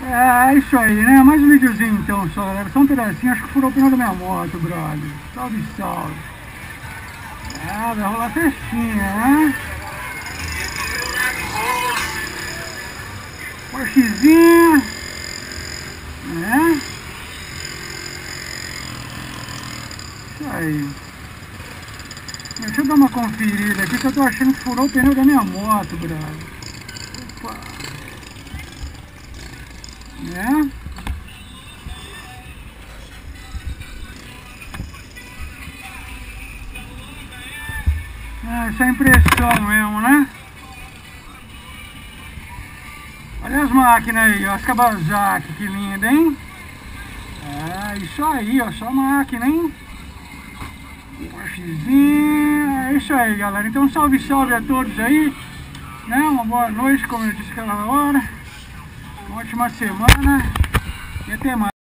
É isso aí, né? Mais um videozinho então só, galera. Só um pedacinho, acho que furou o pneu da minha moto, brother. Salve, salve. É, vai rolar festinha, né? Porschezinha. Né? Isso aí. Deixa eu dar uma conferida aqui que eu tô achando que furou o pneu da minha moto, brother. Opa. Né? Essa é a impressão mesmo, né? Olha as máquinas aí, ó, as Kawasaki, que linda, hein? É, isso aí, ó, só máquina, hein? Porschezinho, é isso aí, galera. Então, salve, salve a todos aí, né? Uma boa noite, como eu disse aquela hora. Uma ótima semana e até mais.